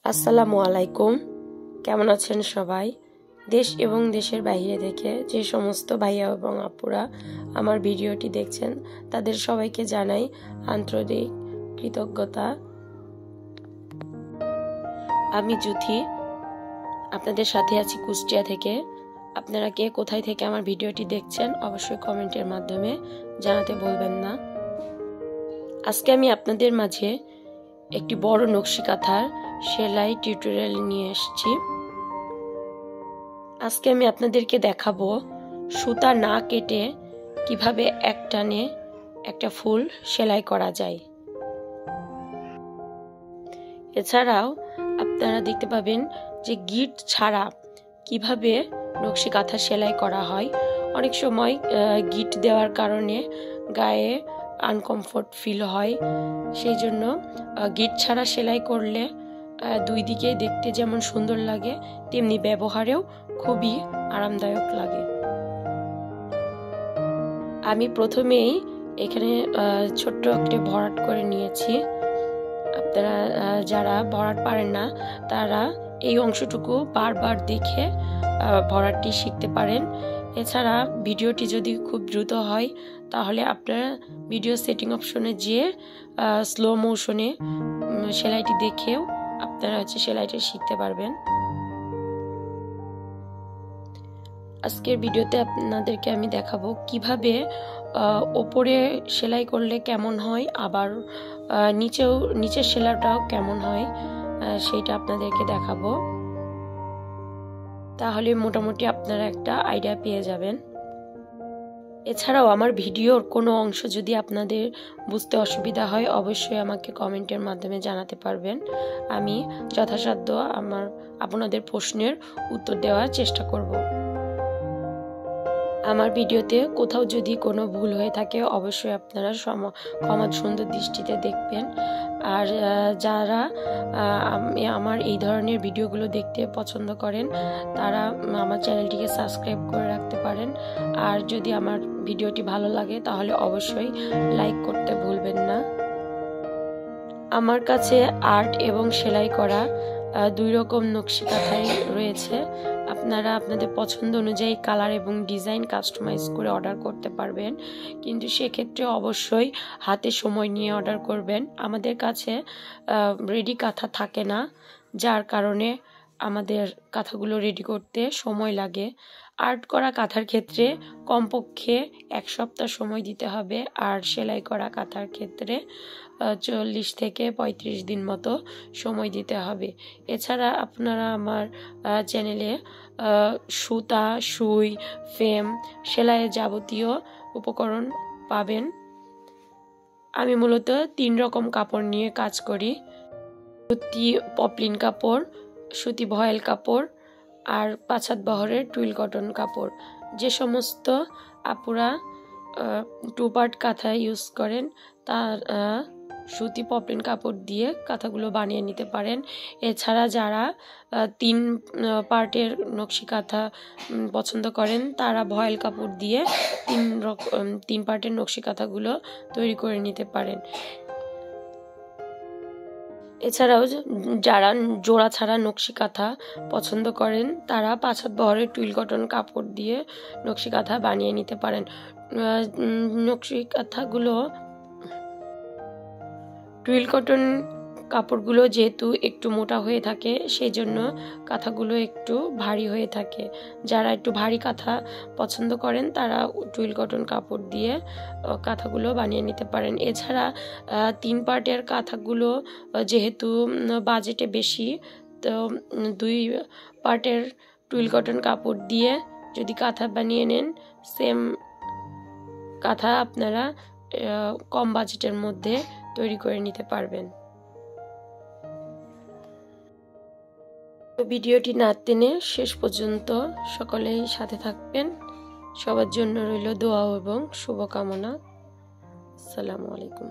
আসসালামু আলাইকুম। কেমন আছেন সবাই? দেশ এবং দেশের বাইরে থেকে যে সমস্ত ভাইয়া এবং আপুরা আমার ভিডিওটি দেখছেন তাদের সবাইকে জানাই আন্তরিক কৃতজ্ঞতা। আমি জুথি, আপনাদের সাথে আছি কুষ্টিয়া থেকে। আপনারা কে কোথায় থেকে আমার ভিডিওটি দেখছেন অবশ্যই কমেন্টের মাধ্যমে জানাতে ভুলবেন না। আজকে আমি আপনাদের মাঝে একটি বড় নকশি কাঁথার সেলাই টিউটোরিয়াল নিয়ে এসেছি। আজকে আমি আপনাদেরকে দেখাবো সুতা না কেটে কিভাবে এক টানে একটা ফুল সেলাই করা যায়। এছাড়াও আপনারা দেখতে পাবেন যে গিট ছাড়া কিভাবে নকশি কাঁথা সেলাই করা হয়। অনেক সময় গিট দেওয়ার কারণে গায়ে আনকমফোর্ট ফিল হয়, সেই জন্য গিট ছাড়া সেলাই করলে দুই দিকে দেখতে যেমন সুন্দর লাগে তেমনি ব্যবহারেও খুবই আরামদায়ক লাগে। আমি প্রথমেই এখানে ছোট্ট একটি ভরাট করে নিয়েছি। আপনারা যারা ভরাট পারেন না তারা এই অংশটুকু বারবার দেখে ভরাটটি শিখতে পারেন। এছাড়া ভিডিওটি যদি খুব দ্রুত হয় তাহলে আপনারা ভিডিও সেটিং অপশনে যেয়ে স্লো মোশনে সেলাইটি দেখেও আপনারা সেলাইটি শিখতে পারবেন। আজকের ভিডিওতে আপনাদেরকে আমি দেখাবো কিভাবে ওপরে সেলাই করলে কেমন হয়, আবার নিচের সেলাইটাও কেমন হয় সেইটা আপনাদেরকে দেখাবো। তাহলে মোটামুটি আপনারা একটা আইডিয়া পেয়ে যাবেন। এছাড়াও আমার ভিডিওর কোনো অংশ যদি আপনাদের বুঝতে অসুবিধা হয় অবশ্যই আমাকে কমেন্টের মাধ্যমে জানাতে পারবেন। আমি যথাসাধ্য আপনাদের প্রশ্নের উত্তর দেওয়ার চেষ্টা করব। আমার ভিডিওতে কোথাও যদি কোনো ভুল হয়ে থাকে অবশ্যই আপনারা ক্ষমা সুন্দর দৃষ্টিতে দেখবেন। আর যারা আমার এই ধরনের ভিডিওগুলো দেখতে পছন্দ করেন তারা আমার চ্যানেলটিকে সাবস্ক্রাইব করে রাখতে পারেন। আর যদি আমার ভিডিওটি ভালো লাগে তাহলে অবশ্যই লাইক করতে ভুলবেন না। আমার কাছে আর্ট এবং সেলাই করা দুই রকম নকশি কাঁথাই রয়েছে। আপনারা আপনাদের পছন্দ অনুযায়ী কালার এবং ডিজাইন কাস্টমাইজ করে অর্ডার করতে পারবেন, কিন্তু সেক্ষেত্রে অবশ্যই হাতে সময় নিয়ে অর্ডার করবেন। আমাদের কাছে রেডি কাঁথা থাকে না, যার কারণে আমাদের কাঁথাগুলো রেডি করতে সময় লাগে। আর্ট করা কাঁথার ক্ষেত্রে কমপক্ষে 1 সপ্তাহ সময় দিতে হবে, আর সেলাই করা কাঁথার ক্ষেত্রে 40 থেকে 35 দিন মতো সময় দিতে হবে। এছাড়া আপনারা আমার চ্যানেলে সুতা, সুই, ফ্রেম, সেলাইয়ের যাবতীয় উপকরণ পাবেন। আমি মূলত 3 রকম কাপড় নিয়ে কাজ করি: সুতি পপলিন কাপড়, সুতি ভয়েল কাপড় আর 5 হাত বহরের টুইল কটন কাপড়। যে সমস্ত আপুরা 2 পার্ট কাঁথা ইউজ করেন তার সুতি পপলিন কাপড় দিয়ে কাঁথাগুলো বানিয়ে নিতে পারেন। এছাড়া যারা 3 পার্টের নকশি কাঁথা পছন্দ করেন তারা ভয়েল কাপড় দিয়ে 3 পার্টের নকশি কাঁথাগুলো তৈরি করে নিতে পারেন। এছাড়াও যারা জোড়া ছাড়া নকশি কাঁথা পছন্দ করেন তারা 5 হাত বহরের টুইল কটন কাপড় দিয়ে নকশি কাঁথা বানিয়ে নিতে পারেন। নকশি কাঁথাগুলো টুইল কটন কাপড়গুলো যেহেতু একটু মোটা হয়ে থাকে সেই জন্য কাঁথাগুলো একটু ভারী হয়ে থাকে। যারা একটু ভারী কাঁথা পছন্দ করেন তারা টুইল কটন কাপড় দিয়ে কাঁথাগুলো বানিয়ে নিতে পারেন। এছাড়া 3 পার্টের কাঁথাগুলো যেহেতু বাজেটে বেশি, তো 2 পার্টের টুইল কটন কাপড় দিয়ে যদি কাঁথা বানিয়ে নেন সেম কাঁথা আপনারা কম বাজেটের মধ্যে তৈরি করে নিতে পারবেন। ভিডিওটি না টেনে শেষ পর্যন্ত সকলেই সাথে থাকবেন। সবার জন্য রইল দোয়া এবং শুভকামনা। আসসালামু আলাইকুম।